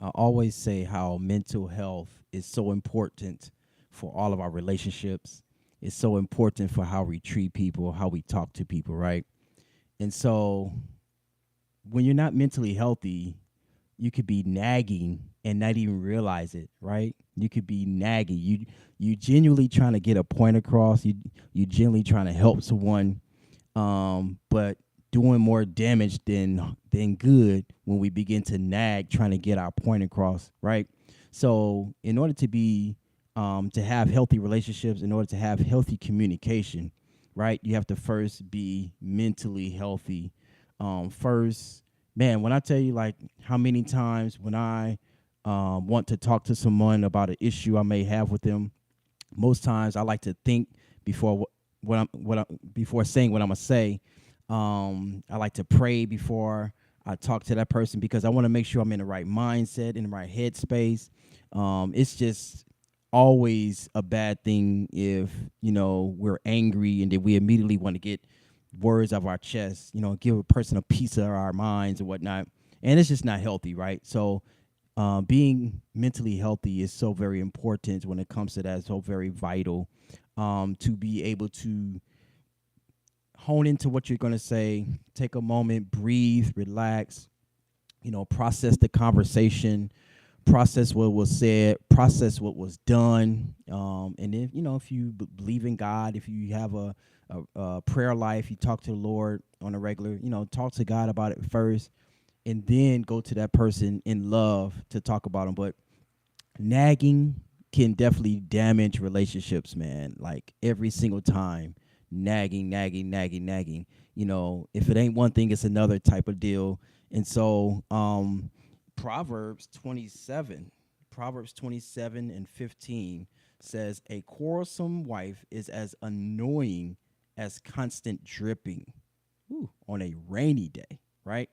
I always say how mental health is so important for all of our relationships. It's so important for how we treat people, how we talk to people, right? And so when you're not mentally healthy, you could be nagging and not even realize it, right? You could be nagging. You genuinely trying to get a point across. You genuinely trying to help someone, but doing more damage than good when we begin to nag, trying to get our point across, right? So, in order to be to have healthy relationships, in order to have healthy communication, right, you have to first be mentally healthy. First, man, when I tell you like how many times when I want to talk to someone about an issue I may have with them, most times I like to think before before saying what I'm gonna say. I like to pray before I talk to that person because I want to make sure I'm in the right mindset, in the right headspace. It's just always a bad thing if we're angry and then we immediately want to get words of our chest. Give a person a piece of our minds and whatnot, and it's just not healthy, right? So being mentally healthy is so very important when it comes to that. It's so very vital to be able to hone into what you're going to say, take a moment, breathe, relax, process the conversation, process what was said, process what was done. And then, if you believe in God, if you have a prayer life, you talk to the Lord on a regular, talk to God about it first, and then go to that person in love to talk about them. But nagging can definitely damage relationships, man. Like every single time, nagging, nagging, nagging, nagging. If it ain't one thing, it's another type of deal. And so, Proverbs 27, Proverbs 27 and 15 says, "A quarrelsome wife is as annoying as constant dripping on a rainy day," right?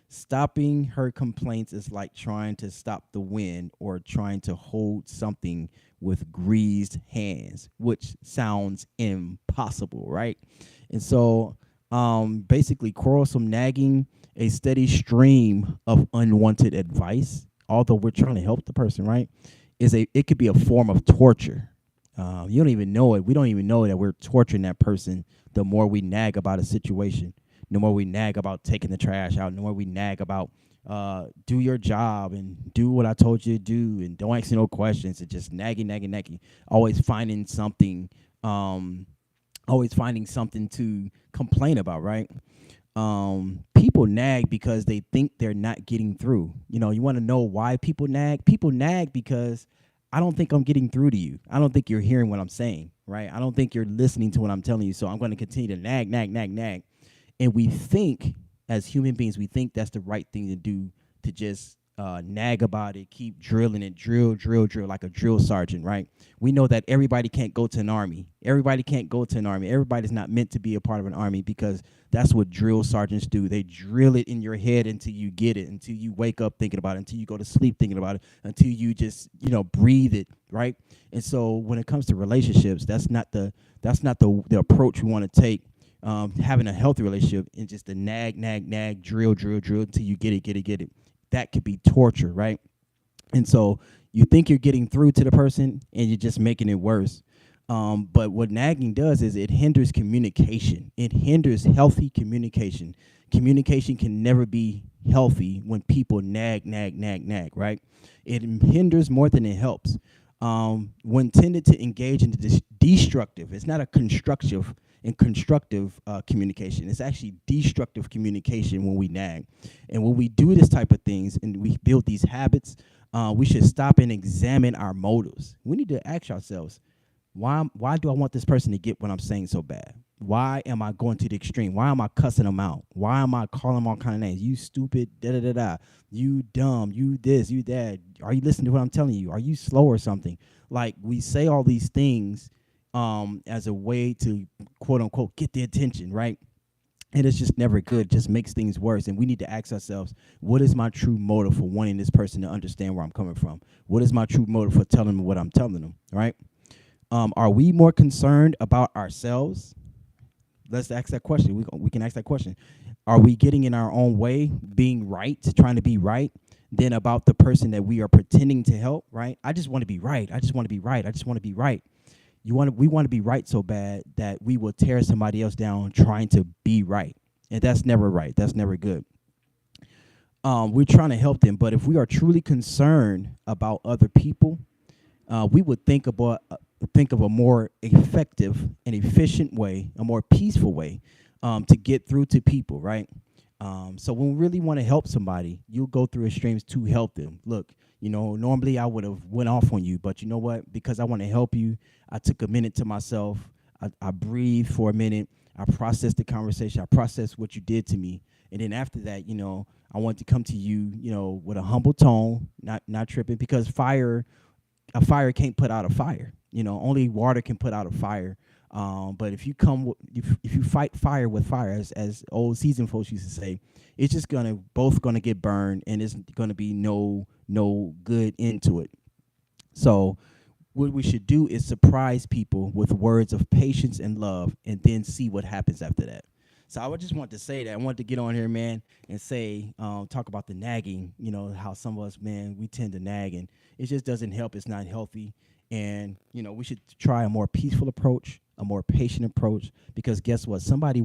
Stopping her complaints is like trying to stop the wind or trying to hold something with greased hands, which sounds impossible, right? And so, basically, quarrelsome nagging, a steady stream of unwanted advice, although we're trying to help the person, right? It could be a form of torture. You don't even know it. We don't even know that we're torturing that person the more we nag about a situation, the more we nag about taking the trash out, the more we nag about do your job and do what I told you to do and don't ask me no questions and just nagging, nagging, nagging. Always finding something, always finding something to complain about, right? People nag because they think they're not getting through. You want to know why people nag? People nag because I don't think I'm getting through to you. I don't think you're hearing what I'm saying, right? I don't think you're listening to what I'm telling you. So I'm going to continue to nag, nag, nag, nag. And we think, as human beings, we think that's the right thing to do, to just nag about it, keep drilling it, drill, drill, drill, like a drill sergeant, right? We know that everybody can't go to an army. Everybody can't go to an army. Everybody's not meant to be a part of an army because that's what drill sergeants do. They drill it in your head until you get it, until you wake up thinking about it, until you go to sleep thinking about it, until you just, breathe it, right? And so when it comes to relationships, that's not the approach we want to take. Having a healthy relationship and just the nag, nag, nag, drill, drill, drill until you get it, get it, get it. That could be torture, right? And so you think you're getting through to the person and you're just making it worse. But what nagging does is it hinders communication. It hinders healthy communication. Communication can never be healthy when people nag, nag, nag, nag, right? It hinders more than it helps. When tended to engage in destructive, it's not a constructive communication. It's actually destructive communication when we nag. And when we do this type of things and we build these habits, we should stop and examine our motives. We need to ask ourselves, why do I want this person to get what I'm saying so bad? Why am I going to the extreme? Why am I cussing them out? Why am I calling them all kind of names? You stupid, da da da da. You dumb, you this, you that. Are you listening to what I'm telling you? Are you slow or something? Like, we say all these things as a way to, quote unquote, get the attention, right? And it's just never good. It just makes things worse. And we need to ask ourselves, what is my true motive for wanting this person to understand where I'm coming from? What is my true motive for telling them what I'm telling them, right? Are we more concerned about ourselves? Let's ask that question. We can ask that question. Are we getting in our own way, being right, trying to be right, than about the person that we are pretending to help, right? I just want to be right. I just want to be right. I just want to be right. We want to be right so bad that we will tear somebody else down trying to be right. And that's never right. That's never good. We're trying to help them, but if we are truly concerned about other people, we would think of a more effective and efficient way, a more peaceful way to get through to people, right? So when we really want to help somebody, you'll go through extremes to help them. Look, normally I would have went off on you, but you know what? Because I want to help you, I took a minute to myself. I breathed for a minute. I processed the conversation. I processed what you did to me, and then after that, I want to come to you, with a humble tone, not tripping, because a fire can't put out a fire. Only water can put out a fire. But if if you fight fire with fire, as old seasoned folks used to say, it's just both gonna get burned, and it's gonna be no good into it. So what we should do is surprise people with words of patience and love, and then see what happens after that. So I would just want to say that I want to get on here, man, and say, talk about the nagging. How some of us, man, we tend to nag, and it just doesn't help. It's not healthy, and we should try a more peaceful approach, a more patient approach. Because guess what? Somebody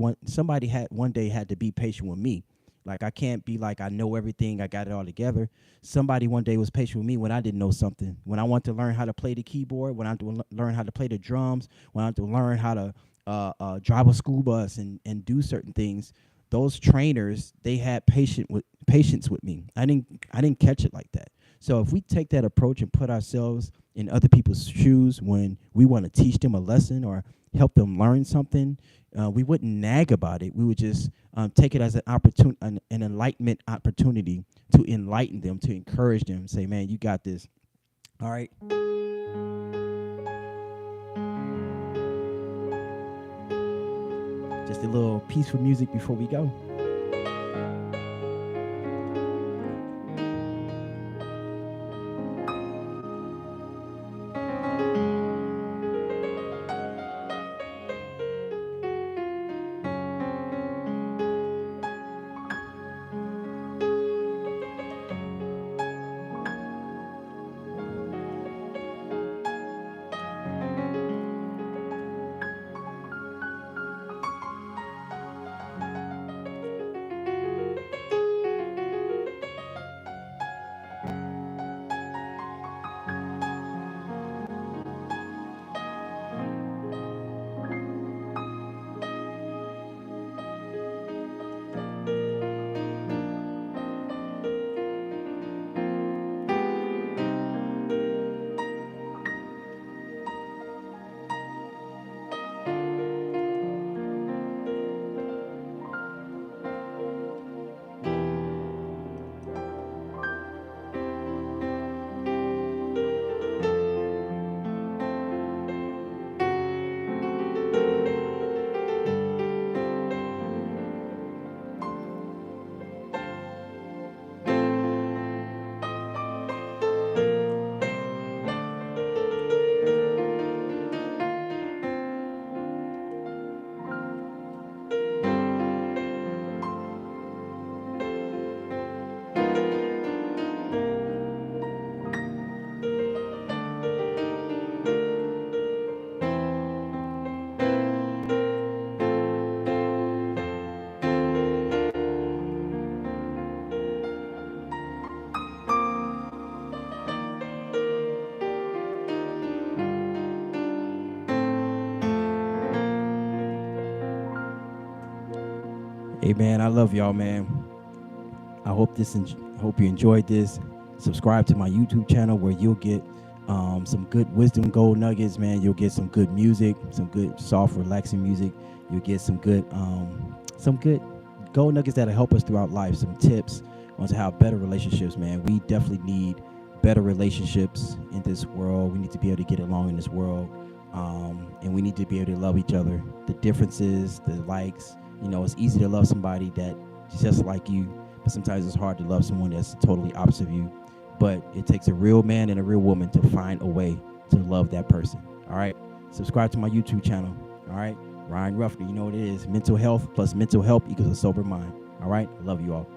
had one day had to be patient with me. Like, I can't be like I know everything, I got it all together. Somebody one day was patient with me when I didn't know something. When I wanted to learn how to play the keyboard, when I wanted to learn how to play the drums, when I wanted to learn how to drive a school bus and do certain things. Those trainers, they had patience with me. I didn't catch it like that. So if we take that approach and put ourselves in other people's shoes when we want to teach them a lesson or help them learn something, we wouldn't nag about it. We would just take it as an enlightenment opportunity to enlighten them, to encourage them, say, man, you got this. All right. Just a little peaceful music before we go. Hey, man, I love y'all, man. I hope hope you enjoyed this. Subscribe to my YouTube channel where you'll get some good wisdom gold nuggets, man. You'll get some good music, some good soft, relaxing music. You'll get some good gold nuggets that'll help us throughout life. Some tips on how better relationships, man. We definitely need better relationships in this world. We need to be able to get along in this world, and we need to be able to love each other. The differences, the likes. It's easy to love somebody that's just like you, but sometimes it's hard to love someone that's totally opposite of you. But it takes a real man and a real woman to find a way to love that person. All right. Subscribe to my YouTube channel. All right. Ryan Ruffner, you know what it is. Mental health plus mental help equals a sober mind. All right. I love you all.